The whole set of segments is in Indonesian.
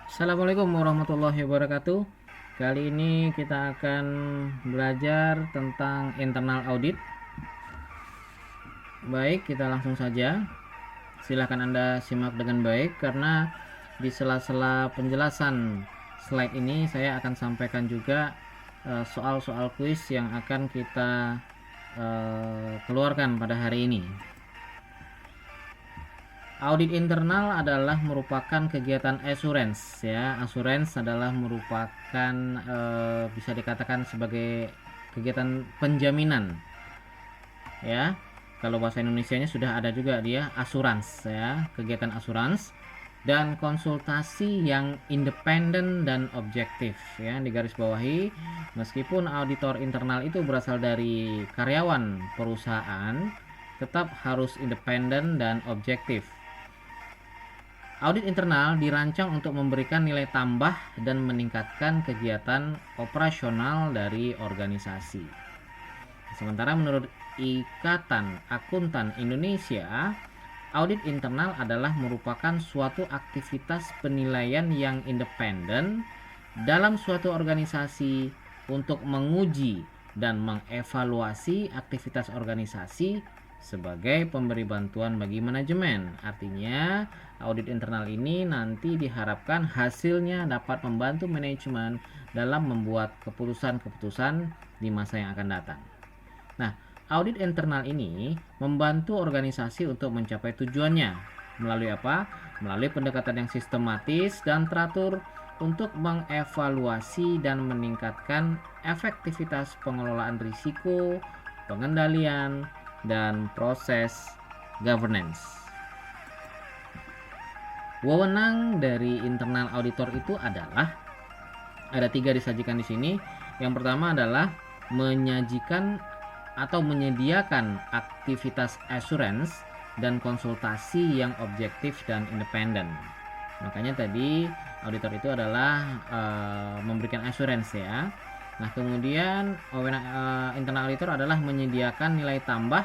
Assalamualaikum warahmatullahi wabarakatuh. Kali ini kita akan belajar tentang internal audit. Baik, kita langsung saja. Silahkan Anda simak dengan baik karena di sela-sela penjelasan slide ini saya akan sampaikan juga soal-soal kuis yang akan kita keluarkan pada hari ini. Audit internal adalah merupakan kegiatan assurance ya. Assurance adalah merupakan bisa dikatakan sebagai kegiatan penjaminan ya. Kalau bahasa Indonesianya sudah ada juga dia asuransi ya, kegiatan asuransi dan konsultasi yang independen dan objektif ya. Digarisbawahi, meskipun auditor internal itu berasal dari karyawan perusahaan, tetap harus independen dan objektif. Audit internal dirancang untuk memberikan nilai tambah dan meningkatkan kegiatan operasional dari organisasi. Sementara menurut Ikatan Akuntan Indonesia, audit internal adalah merupakan suatu aktivitas penilaian yang independen dalam suatu organisasi untuk menguji dan mengevaluasi aktivitas organisasi sebagai pemberi bantuan bagi manajemen. Artinya, audit internal ini nanti diharapkan hasilnya dapat membantu manajemen dalam membuat keputusan-keputusan di masa yang akan datang. Nah, audit internal ini membantu organisasi untuk mencapai tujuannya. Melalui apa? Melalui pendekatan yang sistematis dan teratur untuk mengevaluasi dan meningkatkan efektivitas pengelolaan risiko, pengendalian, dan proses governance. Wewenang dari internal auditor itu adalah ada 3 disajikan di sini. Yang pertama adalah menyajikan atau menyediakan aktivitas assurance dan konsultasi yang objektif dan independen. Makanya tadi auditor itu adalah memberikan assurance ya. Nah, kemudian internal auditor adalah menyediakan nilai tambah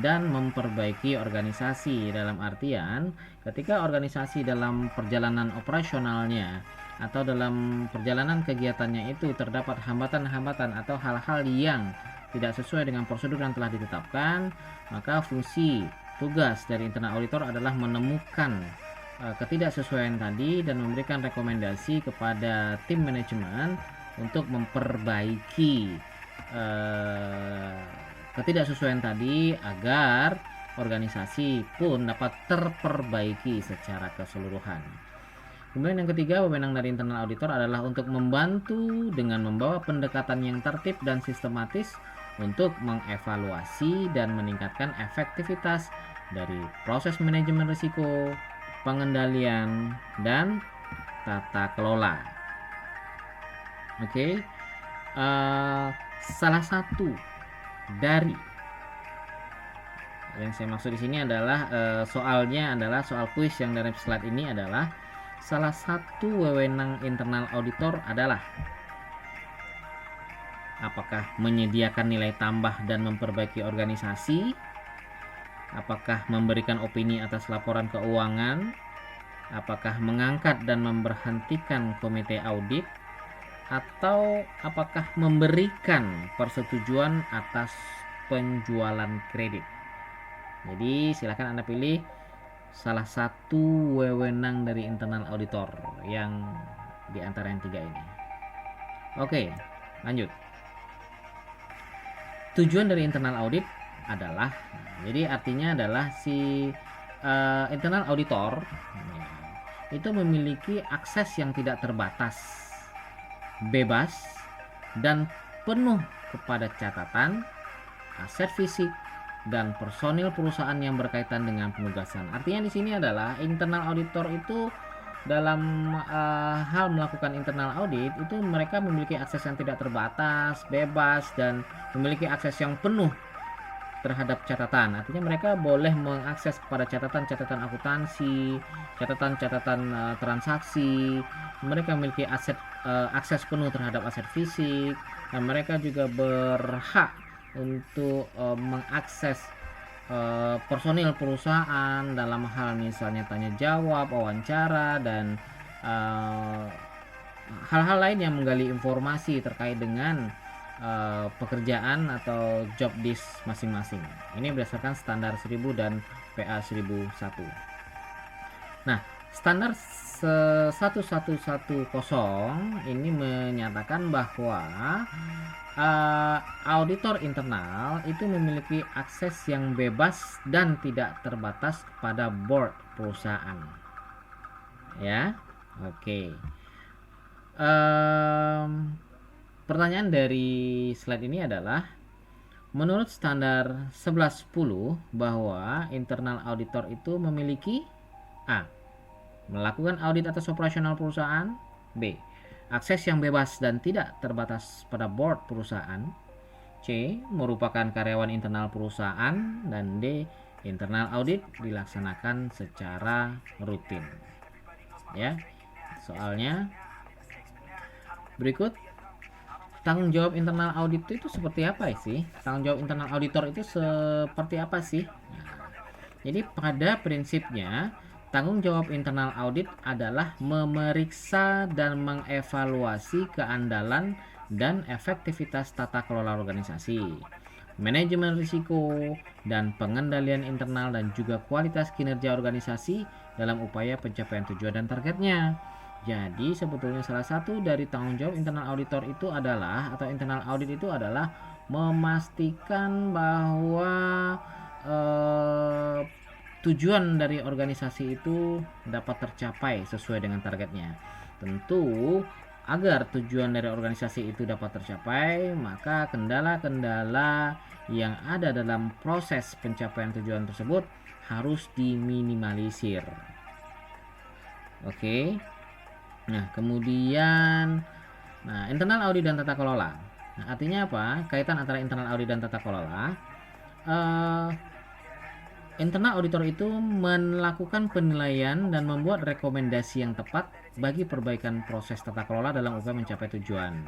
dan memperbaiki organisasi. Dalam artian, ketika organisasi dalam perjalanan operasionalnya atau dalam perjalanan kegiatannya itu terdapat hambatan-hambatan atau hal-hal yang tidak sesuai dengan prosedur yang telah ditetapkan, maka fungsi tugas dari internal auditor adalah menemukan ketidaksesuaian tadi dan memberikan rekomendasi kepada tim manajemen untuk memperbaiki ketidaksesuaian tadi agar organisasi pun dapat terperbaiki secara keseluruhan. Kemudian yang ketiga, wewenang dari internal auditor adalah untuk membantu dengan membawa pendekatan yang tertib dan sistematis untuk mengevaluasi dan meningkatkan efektivitas dari proses manajemen risiko, pengendalian, dan tata kelola. Oke, salah satu dari yang saya maksud di sini adalah soalnya adalah soal kuis yang dari slide ini adalah salah satu wewenang internal auditor adalah apakah menyediakan nilai tambah dan memperbaiki organisasi, apakah memberikan opini atas laporan keuangan, apakah mengangkat dan memberhentikan komite audit, atau apakah memberikan persetujuan atas penjualan kredit. Jadi silakan Anda pilih salah satu wewenang dari internal auditor yang di antara yang 3 ini. Oke, lanjut. Tujuan dari internal audit adalah, jadi artinya adalah si internal auditor itu memiliki akses yang tidak terbatas, bebas, dan penuh kepada catatan, aset fisik, dan personil perusahaan yang berkaitan dengan penugasan. Artinya di sini adalah internal auditor itu dalam hal melakukan internal audit itu mereka memiliki akses yang tidak terbatas, bebas, dan memiliki akses yang penuh terhadap catatan. Artinya mereka boleh mengakses kepada catatan-catatan akuntansi, catatan-catatan transaksi. Mereka memiliki akses penuh terhadap aset fisik, dan mereka juga berhak untuk mengakses personil perusahaan dalam hal misalnya tanya jawab, wawancara, dan uh, hal-hal lain yang menggali informasi terkait dengan pekerjaan atau job desk masing-masing. Ini berdasarkan standar 1000 dan PA 1001. Nah, standar 1110 ini menyatakan bahwa auditor internal itu memiliki akses yang bebas dan tidak terbatas kepada board perusahaan. Ya, oke. Pertanyaan dari slide ini adalah, menurut standar 1110 bahwa internal auditor itu memiliki A. Melakukan audit atas operasional perusahaan. B. Akses yang bebas dan tidak terbatas pada board perusahaan. C. Merupakan karyawan internal perusahaan. Dan D. Internal audit dilaksanakan secara rutin. Ya, soalnya berikut. Tanggung jawab internal audit itu seperti apa sih? Tanggung jawab internal auditor itu seperti apa sih? Nah, jadi pada prinsipnya tanggung jawab internal audit adalah memeriksa dan mengevaluasi keandalan dan efektivitas tata kelola organisasi, manajemen risiko, dan pengendalian internal dan juga kualitas kinerja organisasi dalam upaya pencapaian tujuan dan targetnya. Jadi sebetulnya salah satu dari tanggung jawab internal auditor itu adalah, atau internal audit itu adalah memastikan bahwa tujuan dari organisasi itu dapat tercapai sesuai dengan targetnya. Tentu agar tujuan dari organisasi itu dapat tercapai, maka kendala-kendala yang ada dalam proses pencapaian tujuan tersebut harus diminimalisir. Oke. Nah, kemudian internal audit dan tata kelola. Nah, artinya apa? Kaitan antara internal audit dan tata kelola. Internal auditor itu melakukan penilaian dan membuat rekomendasi yang tepat bagi perbaikan proses tata kelola dalam upaya mencapai tujuan.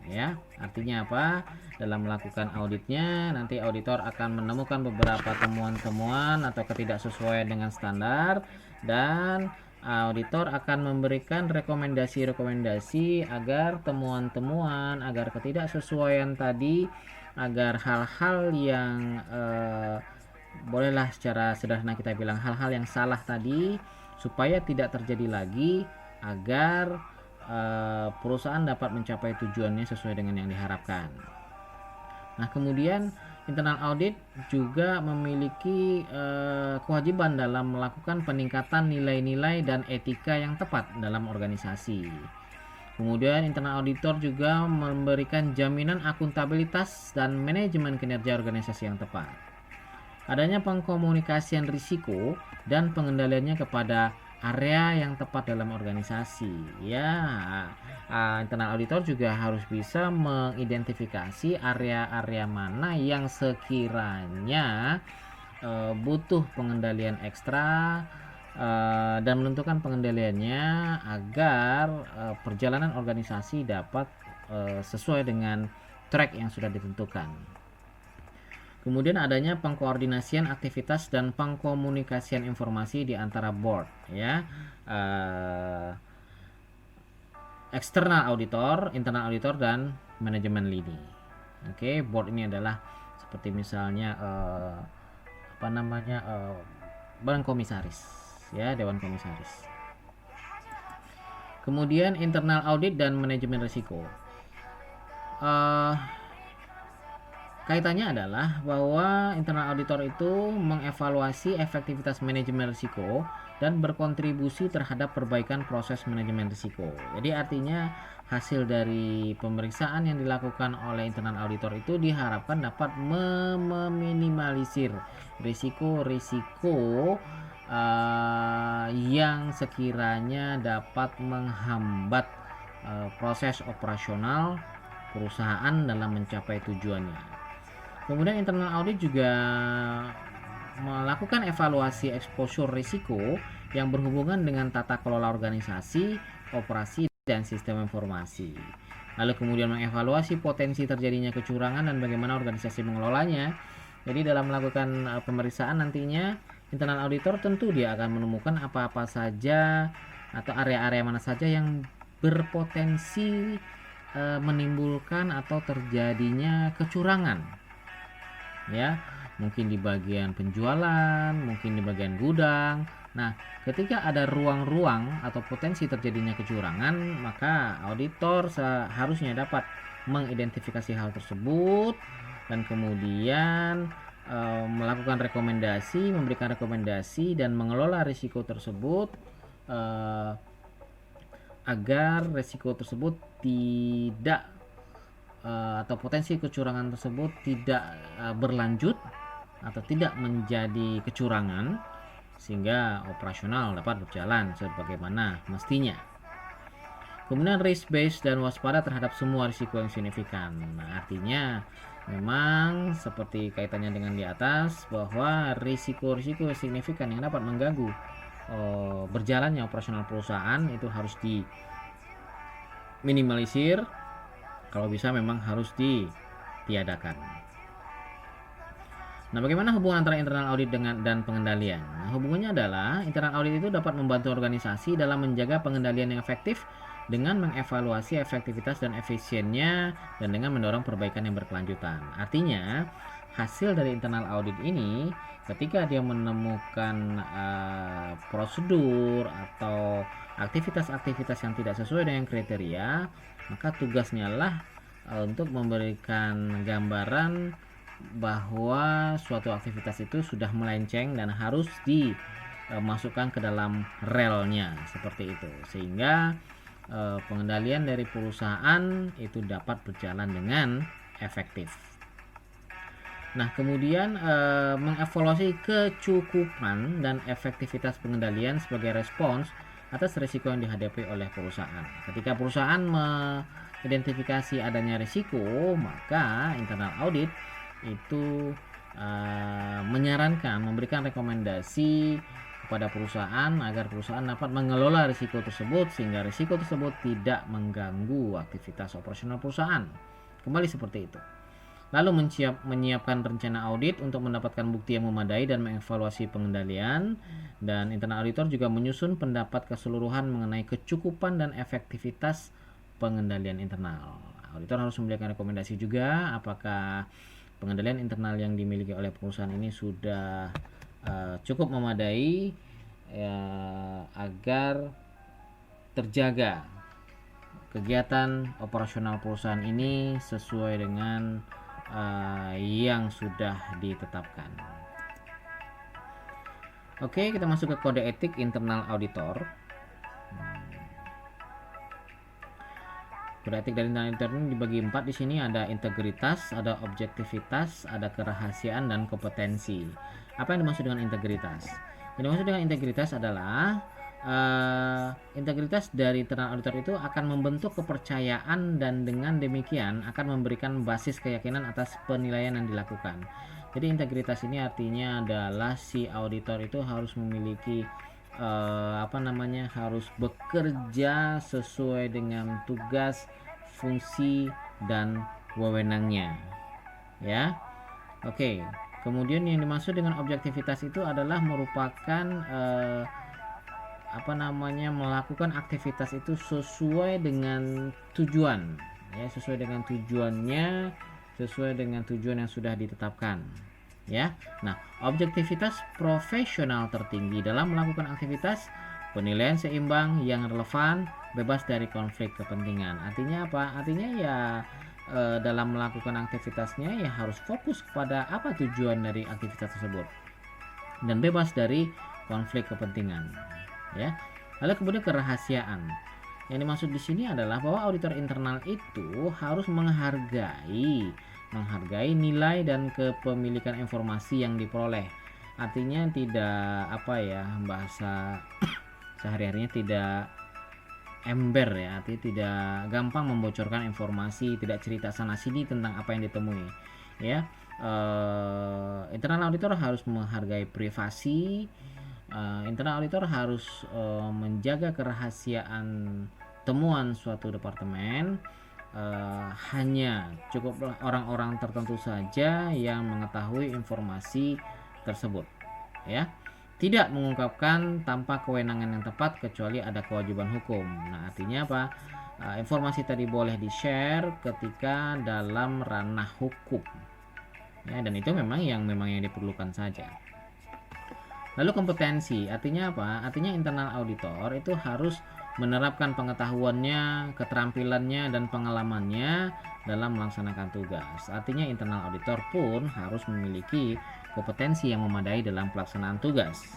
Ya, artinya apa? Dalam melakukan auditnya, nanti auditor akan menemukan beberapa temuan-temuan atau ketidaksesuaian dengan standar, dan auditor akan memberikan rekomendasi-rekomendasi agar temuan-temuan, agar ketidaksesuaian tadi, agar hal-hal yang bolehlah secara sederhana kita bilang hal-hal yang salah tadi, supaya tidak terjadi lagi, agar perusahaan dapat mencapai tujuannya sesuai dengan yang diharapkan. Nah, kemudian internal audit juga memiliki kewajiban dalam melakukan peningkatan nilai-nilai dan etika yang tepat dalam organisasi. Kemudian internal auditor juga memberikan jaminan akuntabilitas dan manajemen kinerja organisasi yang tepat. Adanya pengkomunikasian risiko dan pengendaliannya kepada area yang tepat dalam organisasi. Ya, internal auditor juga harus bisa mengidentifikasi area-area mana yang sekiranya butuh pengendalian ekstra, dan menentukan pengendaliannya agar perjalanan organisasi dapat sesuai dengan track yang sudah ditentukan. Kemudian adanya pengkoordinasian aktivitas dan pengkomunikasian informasi di antara board, ya, eksternal auditor, internal auditor, dan manajemen lini. Oke, board ini adalah seperti misalnya badan komisaris, ya, dewan komisaris. Kemudian internal audit dan manajemen risiko. Kaitannya adalah bahwa internal auditor itu mengevaluasi efektivitas manajemen risiko dan berkontribusi terhadap perbaikan proses manajemen risiko. Jadi artinya hasil dari pemeriksaan yang dilakukan oleh internal auditor itu diharapkan dapat meminimalisir risiko-risiko yang sekiranya dapat menghambat proses operasional perusahaan dalam mencapai tujuannya. Kemudian internal audit juga melakukan evaluasi exposure risiko yang berhubungan dengan tata kelola organisasi, operasi, dan sistem informasi. Lalu kemudian mengevaluasi potensi terjadinya kecurangan dan bagaimana organisasi mengelolanya. Jadi dalam melakukan pemeriksaan nantinya internal auditor tentu dia akan menemukan apa-apa saja atau area-area mana saja yang berpotensi menimbulkan atau terjadinya kecurangan, ya, mungkin di bagian penjualan, mungkin di bagian gudang. Nah, ketika ada ruang-ruang atau potensi terjadinya kecurangan, maka auditor seharusnya dapat mengidentifikasi hal tersebut dan kemudian melakukan rekomendasi, memberikan rekomendasi dan mengelola risiko tersebut agar risiko tersebut tidak atau potensi kecurangan tersebut tidak berlanjut atau tidak menjadi kecurangan, sehingga operasional dapat berjalan sebagaimana mestinya. Kemudian risk based dan waspada terhadap semua risiko yang signifikan. Nah, artinya memang seperti kaitannya dengan di atas, bahwa risiko-risiko signifikan yang dapat mengganggu berjalannya operasional perusahaan itu harus diminimalisir, kalau bisa memang harus ditiadakan. Nah, bagaimana hubungan antara internal audit dan pengendalian? Nah, hubungannya adalah internal audit itu dapat membantu organisasi dalam menjaga pengendalian yang efektif dengan mengevaluasi efektivitas dan efisiennya dan dengan mendorong perbaikan yang berkelanjutan. Artinya, hasil dari internal audit ini ketika dia menemukan prosedur atau aktivitas-aktivitas yang tidak sesuai dengan kriteria, maka tugasnya lah untuk memberikan gambaran bahwa suatu aktivitas itu sudah melenceng dan harus dimasukkan ke dalam relnya, seperti itu, sehingga pengendalian dari perusahaan itu dapat berjalan dengan efektif. Nah, kemudian mengevaluasi kecukupan dan efektivitas pengendalian sebagai respons atas risiko yang dihadapi oleh perusahaan. Ketika perusahaan mengidentifikasi adanya risiko, maka internal audit itu menyarankan, memberikan rekomendasi kepada perusahaan agar perusahaan dapat mengelola risiko tersebut sehingga risiko tersebut tidak mengganggu aktivitas operasional perusahaan. Kembali seperti itu. Lalu menyiapkan rencana audit untuk mendapatkan bukti yang memadai dan mengevaluasi pengendalian. Dan internal auditor juga menyusun pendapat keseluruhan mengenai kecukupan dan efektivitas pengendalian internal. Auditor harus memberikan rekomendasi juga apakah pengendalian internal yang dimiliki oleh perusahaan ini sudah cukup memadai agar terjaga kegiatan operasional perusahaan ini sesuai dengan yang sudah ditetapkan. Oke, kita masuk ke kode etik internal auditor. Kode etik dari internal auditor ini dibagi 4 di sini, ada integritas, ada objektivitas, ada kerahasiaan dan kompetensi. Apa yang dimaksud dengan integritas? Yang dimaksud dengan integritas adalah integritas dari internal auditor itu akan membentuk kepercayaan dan dengan demikian akan memberikan basis keyakinan atas penilaian yang dilakukan. Jadi integritas ini artinya adalah si auditor itu harus memiliki harus bekerja sesuai dengan tugas, fungsi dan wewenangnya, ya. Oke. Kemudian yang dimaksud dengan objektivitas itu adalah merupakan melakukan aktivitas itu sesuai dengan tujuan, ya, sesuai dengan tujuannya, sesuai dengan tujuan yang sudah ditetapkan, ya. Nah, objektivitas profesional tertinggi dalam melakukan aktivitas, penilaian seimbang yang relevan, bebas dari konflik kepentingan. Artinya apa? Artinya ya dalam melakukan aktivitasnya ya harus fokus kepada apa tujuan dari aktivitas tersebut dan bebas dari konflik kepentingan, ya. Lalu kemudian kerahasiaan. Yang dimaksud di sini adalah bahwa auditor internal itu harus menghargai nilai dan kepemilikan informasi yang diperoleh. Artinya tidak bahasa sehari-harinya tidak ember, ya, artinya tidak gampang membocorkan informasi, tidak cerita sana sini tentang apa yang ditemui, ya. Internal auditor harus menghargai privasi. Internal auditor harus menjaga kerahasiaan temuan suatu departemen. Hanya cukuplah orang-orang tertentu saja yang mengetahui informasi tersebut, ya. tidak mengungkapkan tanpa kewenangan yang tepat kecuali ada kewajiban hukum. Nah, artinya apa? Informasi tadi boleh di-share ketika dalam ranah hukum. Ya, dan itu memang yang diperlukan saja. Lalu kompetensi, artinya apa? Artinya internal auditor itu harus menerapkan pengetahuannya, keterampilannya, dan pengalamannya dalam melaksanakan tugas. Artinya internal auditor pun harus memiliki kompetensi yang memadai dalam pelaksanaan tugas.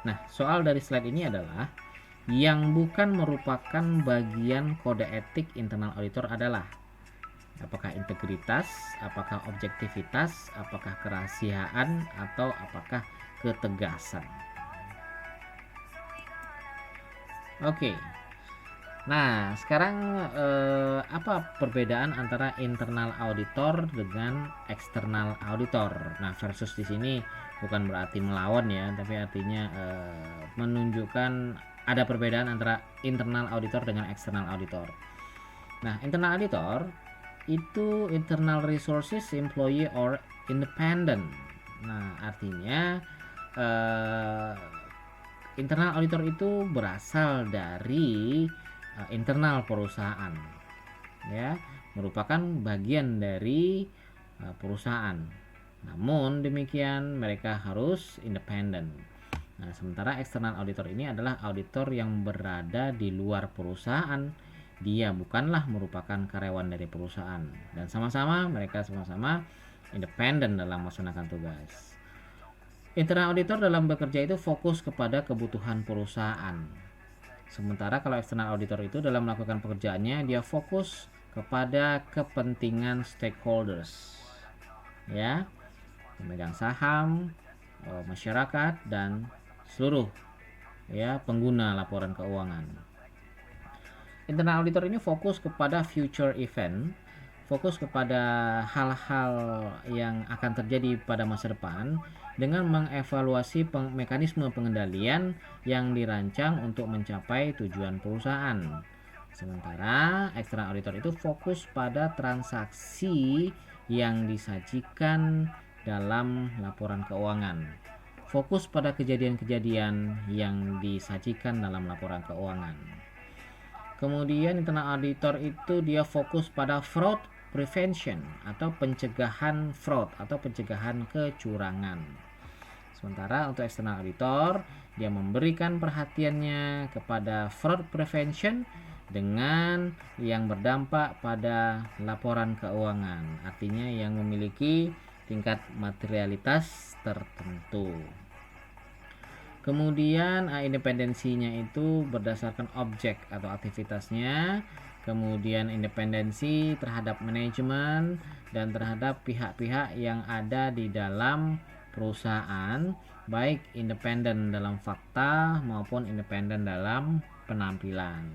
Nah, soal dari slide ini adalah yang bukan merupakan bagian kode etik internal auditor adalah apakah integritas, apakah objektivitas, apakah kerahasiaan, atau apakah ketegasan. Oke. Nah, sekarang apa perbedaan antara internal auditor dengan external auditor? Nah, versus di sini bukan berarti melawan ya, tapi artinya menunjukkan ada perbedaan antara internal auditor dengan external auditor. Nah, internal auditor itu internal resources employee or independent. Nah, artinya internal auditor itu berasal dari internal perusahaan, ya, merupakan bagian dari perusahaan. Namun demikian mereka harus independen. Nah, sementara external auditor ini adalah auditor yang berada di luar perusahaan. Dia bukanlah merupakan karyawan dari perusahaan dan mereka sama-sama independen dalam melaksanakan tugas. Internal auditor dalam bekerja itu fokus kepada kebutuhan perusahaan. Sementara kalau external auditor itu dalam melakukan pekerjaannya dia fokus kepada kepentingan stakeholders. Ya, pemegang saham, masyarakat, dan seluruh pengguna laporan keuangan. Internal auditor ini fokus kepada future event, fokus kepada hal-hal yang akan terjadi pada masa depan dengan mengevaluasi mekanisme pengendalian yang dirancang untuk mencapai tujuan perusahaan. Sementara external auditor itu fokus pada transaksi yang disajikan dalam laporan keuangan. Fokus pada kejadian-kejadian yang disajikan dalam laporan keuangan. Kemudian internal auditor itu dia fokus pada fraud prevention atau pencegahan fraud atau pencegahan kecurangan. Sementara untuk external auditor dia memberikan perhatiannya kepada fraud prevention dengan yang berdampak pada laporan keuangan, artinya yang memiliki tingkat materialitas tertentu. Kemudian independensinya itu berdasarkan objek atau aktivitasnya, kemudian independensi terhadap manajemen dan terhadap pihak-pihak yang ada di dalam perusahaan, baik independen dalam fakta maupun independen dalam penampilan.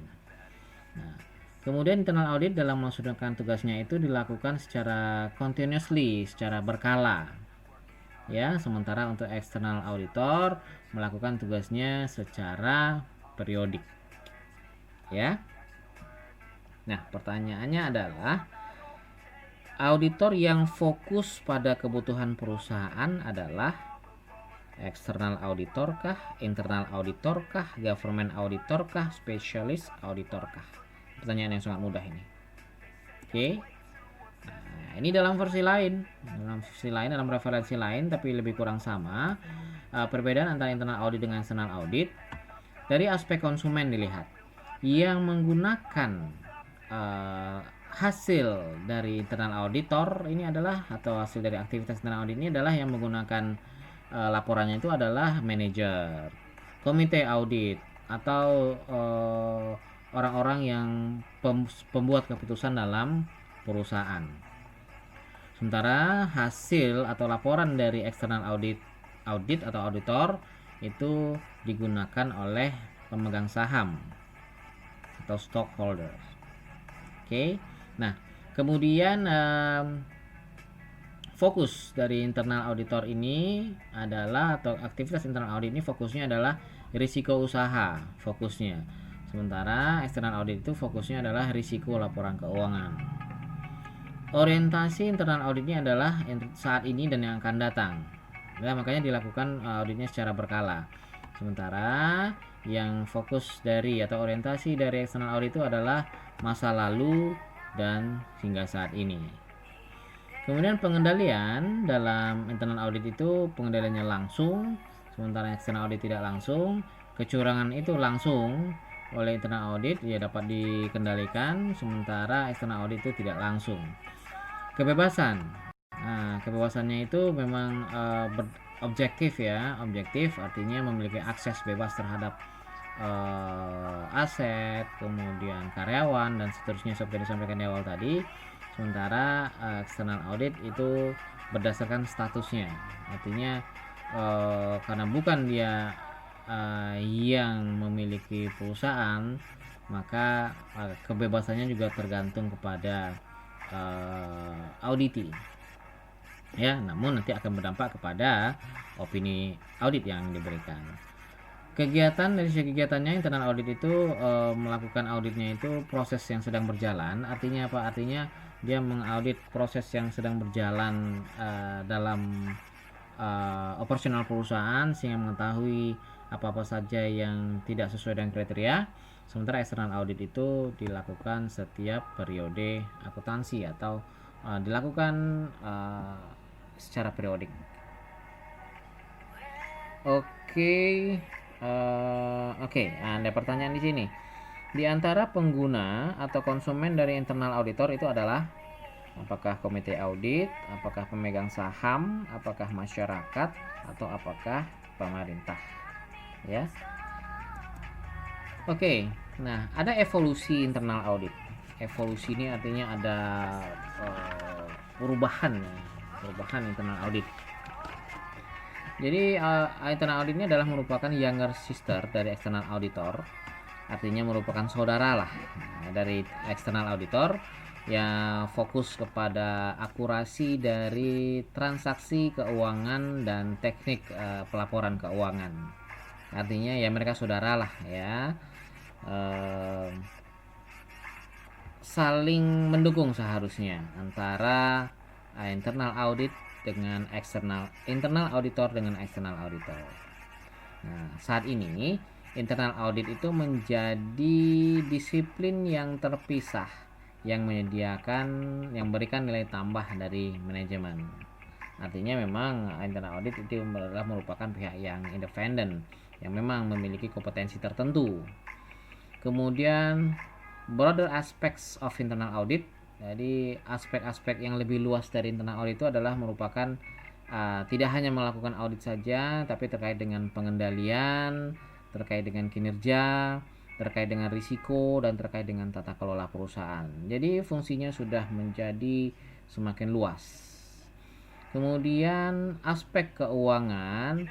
Nah, kemudian internal audit dalam melaksanakan tugasnya itu dilakukan secara continuously, secara berkala. Ya, sementara untuk external auditor melakukan tugasnya secara periodik. Ya. Nah, pertanyaannya adalah auditor yang fokus pada kebutuhan perusahaan adalah external auditor kah, internal auditor kah, government auditor kah, specialist auditor kah? Pertanyaan yang sangat mudah ini. Oke. Nah, ini dalam versi lain, dalam referensi lain tapi lebih kurang sama. Perbedaan antara internal audit dengan external audit dari aspek konsumen dilihat. Yang menggunakan hasil dari internal auditor ini adalah, atau hasil dari aktivitas internal audit ini adalah yang menggunakan laporannya itu adalah manajer, komite audit, atau orang-orang yang pembuat keputusan dalam perusahaan. Sementara hasil atau laporan dari external audit atau auditor itu digunakan oleh pemegang saham atau stockholder. Oke. Nah, kemudian fokus dari internal auditor ini adalah, atau aktivitas internal audit ini fokusnya adalah risiko usaha fokusnya. Sementara external audit itu fokusnya adalah risiko laporan keuangan. Orientasi internal auditnya adalah saat ini dan yang akan datang. Nah, makanya dilakukan auditnya secara berkala. Sementara yang fokus dari atau orientasi dari external audit itu adalah masa lalu dan hingga saat ini. Kemudian pengendalian dalam internal audit itu pengendaliannya langsung, sementara external audit tidak langsung. Kecurangan itu langsung oleh internal audit ya dapat dikendalikan, sementara external audit itu tidak langsung. Kebebasan. Nah, kebebasannya itu memang objektif ya, objektif artinya memiliki akses bebas terhadap aset, kemudian karyawan dan seterusnya seperti disampaikan di awal tadi. Sementara external audit itu berdasarkan statusnya, artinya karena bukan dia yang memiliki perusahaan, maka kebebasannya juga tergantung kepada auditi ya, namun nanti akan berdampak kepada opini audit yang diberikan. Kegiatan dari segi kegiatannya internal audit itu melakukan auditnya itu proses yang sedang berjalan. Artinya apa? Artinya dia mengaudit proses yang sedang berjalan dalam operasional perusahaan sehingga mengetahui apa-apa saja yang tidak sesuai dengan kriteria. Sementara external audit itu dilakukan setiap periode akuntansi atau dilakukan secara periodik. Oke, ada pertanyaan di sini. Di antara pengguna atau konsumen dari internal auditor itu adalah apakah komite audit, apakah pemegang saham, apakah masyarakat, atau apakah pemerintah? Ya. Oke, nah ada evolusi internal audit. Evolusi ini artinya ada perubahan internal audit. Jadi internal audit ini adalah merupakan younger sister dari external auditor, artinya merupakan saudara lah dari external auditor yang fokus kepada akurasi dari transaksi keuangan dan teknik pelaporan keuangan. Artinya ya mereka saudara lah ya, saling mendukung seharusnya antara internal audit dengan internal auditor dengan external auditor. Nah, saat ini internal audit itu menjadi disiplin yang terpisah yang berikan nilai tambah dari manajemen. Artinya memang internal audit itu adalah merupakan pihak yang independen yang memang memiliki kompetensi tertentu. Kemudian broader aspects of internal audit. Jadi aspek-aspek yang lebih luas dari internal audit itu adalah merupakan tidak hanya melakukan audit saja, tapi terkait dengan pengendalian, terkait dengan kinerja, terkait dengan risiko, dan terkait dengan tata kelola perusahaan. Jadi fungsinya sudah menjadi semakin luas. Kemudian aspek keuangan,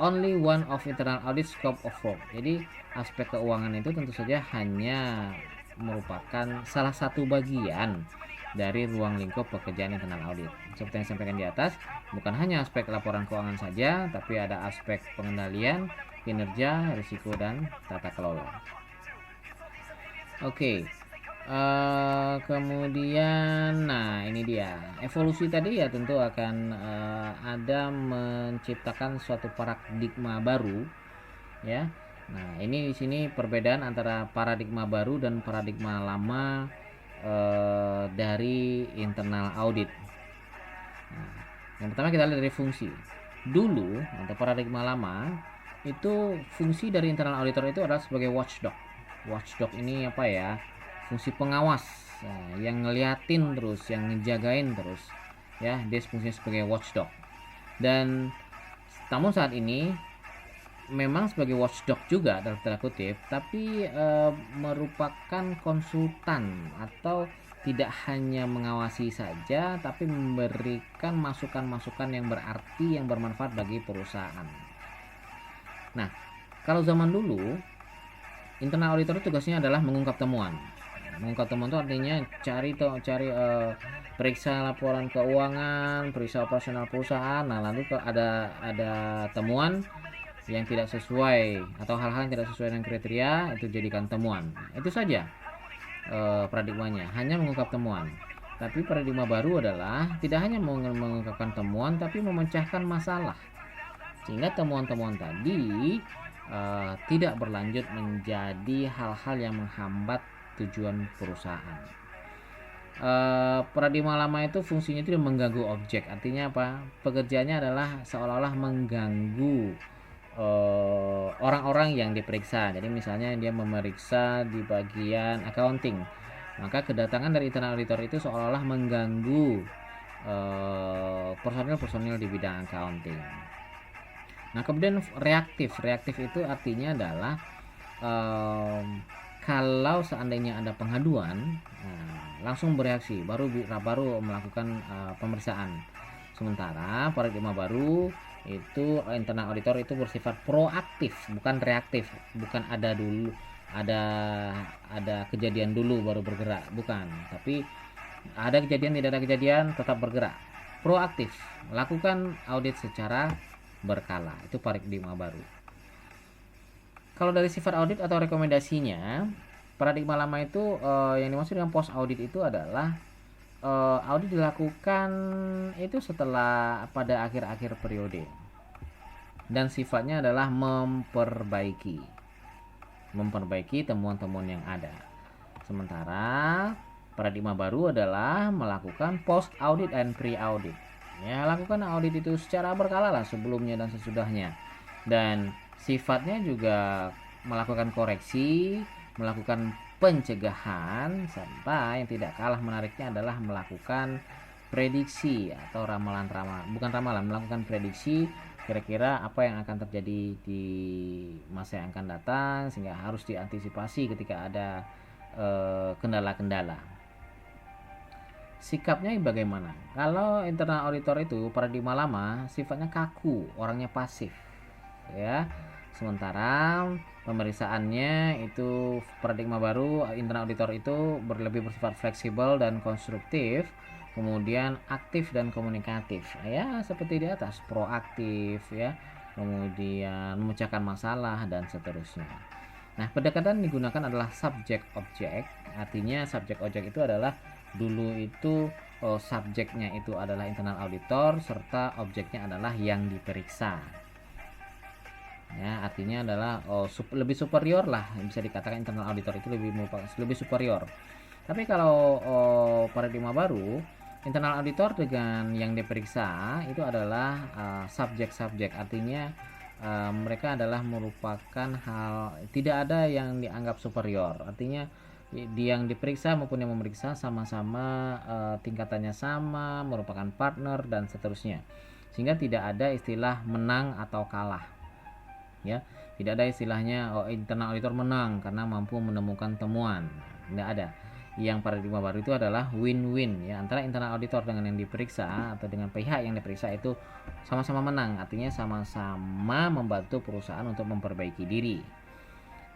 only one of internal audit scope of work. Jadi aspek keuangan itu tentu saja hanya merupakan salah satu bagian dari ruang lingkup pekerjaan internal audit. Seperti yang disampaikan di atas, bukan hanya aspek laporan keuangan saja, tapi ada aspek pengendalian, kinerja, risiko, dan tata kelola. Oke. Kemudian nah ini dia evolusi tadi ya, tentu akan ada menciptakan suatu paradigma baru ya. Nah, ini di sini perbedaan antara paradigma baru dan paradigma lama dari internal audit. Nah, yang pertama kita lihat dari fungsi. Dulu atau paradigma lama itu fungsi dari internal auditor itu adalah sebagai watchdog. Watchdog ini apa ya? Fungsi pengawas yang ngeliatin terus, yang ngejagain terus ya, dia fungsinya sebagai watchdog. Dan namun saat ini memang sebagai watchdog juga dalam tanda kutip, tapi merupakan konsultan atau tidak hanya mengawasi saja, tapi memberikan masukan-masukan yang berarti, yang bermanfaat bagi perusahaan. Nah, kalau zaman dulu internal auditor tugasnya adalah mengungkap temuan. Mengungkap temuan itu artinya cari periksa laporan keuangan, periksa operasional perusahaan. Nah, lalu ada temuan yang tidak sesuai atau hal-hal yang tidak sesuai dengan kriteria, itu jadikan temuan. Itu saja paradigmanya, hanya mengungkap temuan. Tapi paradigma baru adalah tidak hanya mengungkapkan temuan, tapi memecahkan masalah. sehingga temuan-temuan tadi tidak berlanjut menjadi hal-hal yang menghambat tujuan perusahaan. Paradigma lama itu fungsinya itu mengganggu objek, artinya apa? Pekerjaannya adalah seolah-olah mengganggu orang-orang yang diperiksa. Jadi misalnya dia memeriksa di bagian accounting, maka kedatangan dari internal auditor itu seolah-olah mengganggu personil-personil di bidang accounting. Nah, kemudian reaktif itu artinya adalah kalau seandainya ada pengaduan, langsung bereaksi, baru melakukan pemeriksaan. Sementara paradigma baru itu internal auditor itu bersifat proaktif, bukan reaktif, bukan ada kejadian dulu baru bergerak, bukan, tapi ada kejadian tidak ada kejadian tetap bergerak, proaktif, lakukan audit secara berkala. Itu paradigma baru. Kalau dari sifat audit atau rekomendasinya, paradigma lama itu yang dimaksud dengan post audit itu adalah audit dilakukan itu setelah pada akhir-akhir periode, dan sifatnya adalah memperbaiki temuan-temuan yang ada. Sementara paradigma baru adalah melakukan post audit dan pre audit. Ya, lakukan audit itu secara berkala lah, sebelumnya dan sesudahnya, dan sifatnya juga melakukan koreksi, melakukan pencegahan, serta yang tidak kalah menariknya adalah melakukan prediksi atau melakukan prediksi kira-kira apa yang akan terjadi di masa yang akan datang, sehingga harus diantisipasi ketika ada kendala-kendala. Sikapnya bagaimana? Kalau internal auditor itu paradigma lama sifatnya kaku, orangnya pasif, ya. Sementara pemeriksaannya itu paradigma baru, internal auditor itu lebih bersifat fleksibel dan konstruktif, kemudian aktif dan komunikatif, ya seperti di atas, proaktif, ya, kemudian memecahkan masalah dan seterusnya. Nah, pendekatan digunakan adalah subjek objek, artinya subjek objek itu adalah dulu itu subjeknya itu adalah internal auditor, serta objeknya adalah yang diperiksa. Ya, artinya adalah lebih superior lah, bisa dikatakan internal auditor itu lebih superior. Tapi kalau paradigma baru, internal auditor dengan yang diperiksa itu adalah subjek-subjek, artinya mereka adalah merupakan hal, tidak ada yang dianggap superior, artinya yang diperiksa maupun yang memeriksa sama-sama tingkatannya sama, merupakan partner dan seterusnya, sehingga tidak ada istilah menang atau kalah, ya, tidak ada istilahnya internal auditor menang karena mampu menemukan temuan, tidak ada. Yang paradigma baru itu adalah win-win, ya, antara internal auditor dengan yang diperiksa atau dengan pihak yang diperiksa itu sama-sama menang, artinya sama-sama membantu perusahaan untuk memperbaiki diri.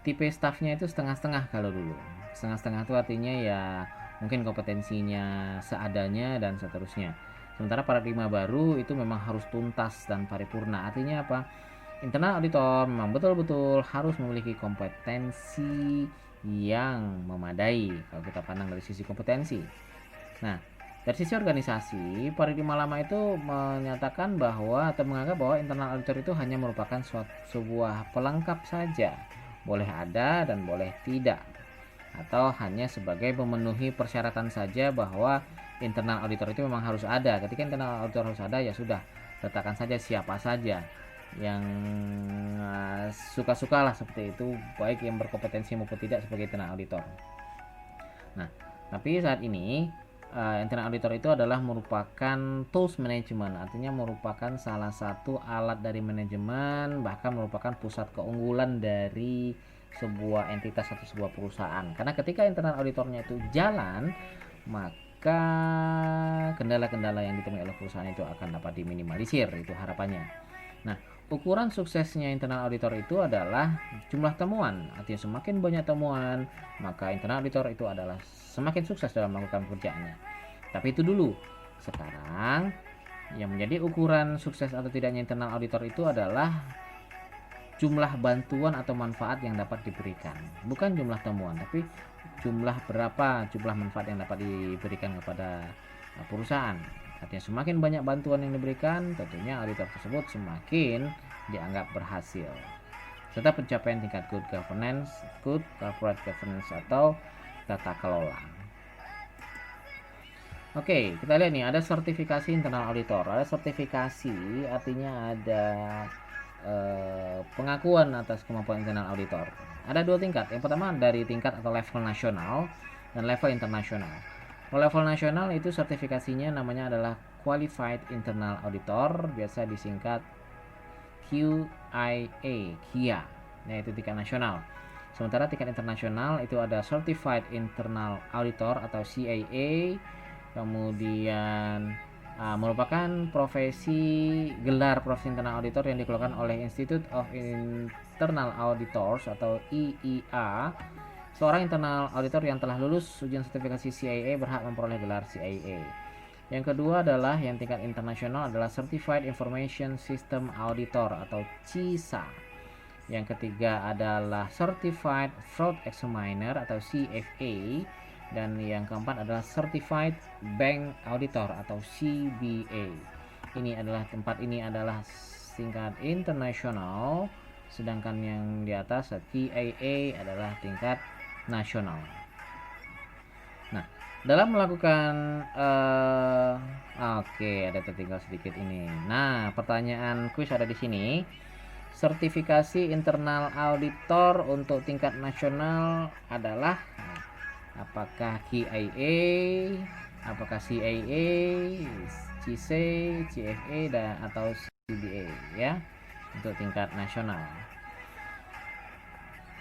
Tipe staffnya itu setengah-setengah. Kalau dulu setengah-setengah itu artinya ya mungkin kompetensinya seadanya dan seterusnya. Sementara paradigma baru itu memang harus tuntas dan paripurna, artinya apa? Internal auditor memang betul-betul harus memiliki kompetensi yang memadai kalau kita pandang dari sisi kompetensi. Nah, dari sisi organisasi, paradigma lama itu menyatakan bahwa atau menganggap bahwa internal auditor itu hanya merupakan sebuah pelengkap saja, boleh ada dan boleh tidak, atau hanya sebagai memenuhi persyaratan saja bahwa internal auditor itu memang harus ada. Ketika internal auditor harus ada, ya sudah, letakkan saja siapa saja yang suka-sukalah seperti itu, baik yang berkompetensi maupun tidak sebagai internal auditor. Nah, tapi saat ini internal auditor itu adalah merupakan tools management, artinya merupakan salah satu alat dari manajemen, bahkan merupakan pusat keunggulan dari sebuah entitas atau sebuah perusahaan. Karena ketika internal auditornya itu jalan, maka kendala-kendala yang ditemui oleh perusahaan itu akan dapat diminimalisir, itu harapannya. Nah, ukuran suksesnya internal auditor itu adalah jumlah temuan, artinya semakin banyak temuan, maka internal auditor itu adalah semakin sukses dalam melakukan pekerjaannya. Tapi itu dulu. Sekarang yang menjadi ukuran sukses atau tidaknya internal auditor itu adalah jumlah bantuan atau manfaat yang dapat diberikan, bukan jumlah temuan, tapi jumlah manfaat yang dapat diberikan kepada perusahaan. Artinya semakin banyak bantuan yang diberikan, tentunya auditor tersebut semakin dianggap berhasil, serta pencapaian tingkat good governance, good corporate governance atau tata kelola. Oke, kita lihat nih, ada sertifikasi internal auditor. Ada sertifikasi artinya ada pengakuan atas kemampuan internal auditor. Ada dua tingkat. Yang pertama dari tingkat atau level nasional dan level internasional. Kalau level nasional itu sertifikasinya namanya adalah Qualified Internal Auditor, biasa disingkat QIA, KIA. Nah, itu tingkat nasional. Sementara tingkat internasional itu ada Certified Internal Auditor atau CAA. Kemudian merupakan gelar profesi internal auditor yang dikeluarkan oleh Institute of Internal Auditors atau IIA. Seorang internal auditor yang telah lulus ujian sertifikasi CAA berhak memperoleh gelar CAA. Yang kedua adalah yang tingkat internasional adalah Certified Information System Auditor atau CISA. Yang ketiga adalah Certified Fraud Examiner atau CFA. Dan yang keempat adalah Certified Bank Auditor atau CBA. Tempat ini adalah tingkat internasional, sedangkan yang di atas TAA adalah tingkat nasional. Nah, dalam melakukan ada tertinggal sedikit ini. Nah, pertanyaan kuis ada di sini. Sertifikasi internal auditor untuk tingkat nasional adalah apakah KIA, apakah CAA, CC, CFA dan atau CBA ya untuk tingkat nasional.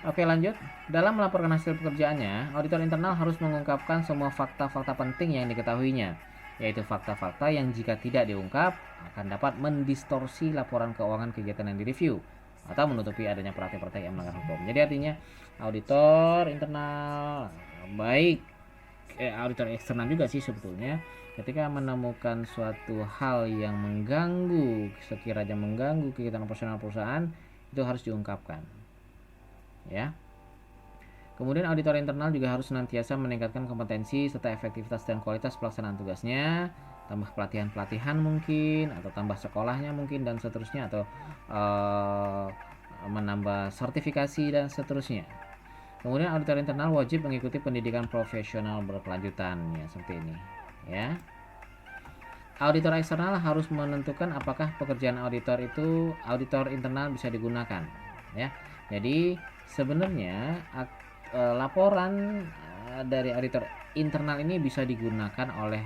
Oke, lanjut. Dalam melaporkan hasil pekerjaannya, auditor internal harus mengungkapkan semua fakta-fakta penting yang diketahuinya, yaitu fakta-fakta yang jika tidak diungkap akan dapat mendistorsi laporan keuangan kegiatan yang direview atau menutupi adanya praktik-praktik yang melanggar hukum. Jadi artinya auditor internal baik auditor eksternal juga sih sebetulnya, ketika menemukan suatu hal yang sekiranya mengganggu kegiatan operasional perusahaan, itu harus diungkapkan ya. Kemudian auditor internal juga harus senantiasa meningkatkan kompetensi serta efektivitas dan kualitas pelaksanaan tugasnya, tambah pelatihan mungkin, atau tambah sekolahnya mungkin dan seterusnya, atau menambah sertifikasi dan seterusnya. Kemudian auditor internal wajib mengikuti pendidikan profesional berkelanjutan ya, seperti ini ya. Auditor eksternal harus menentukan apakah pekerjaan auditor internal bisa digunakan ya. Jadi sebenarnya laporan dari auditor internal ini bisa digunakan oleh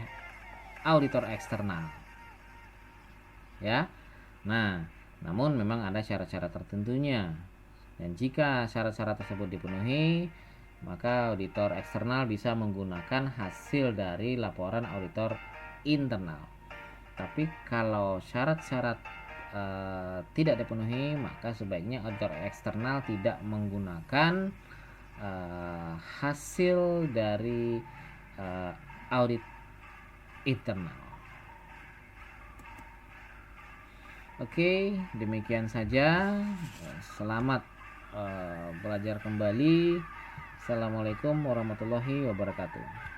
auditor eksternal ya. Nah, namun memang ada syarat-syarat tertentunya. Dan jika syarat-syarat tersebut dipenuhi, maka auditor eksternal bisa menggunakan hasil dari laporan auditor internal. Tapi kalau syarat-syarat tidak dipenuhi, maka sebaiknya auditor eksternal tidak menggunakan hasil dari audit internal. Oke, demikian saja. Selamat belajar kembali. Assalamualaikum warahmatullahi wabarakatuh.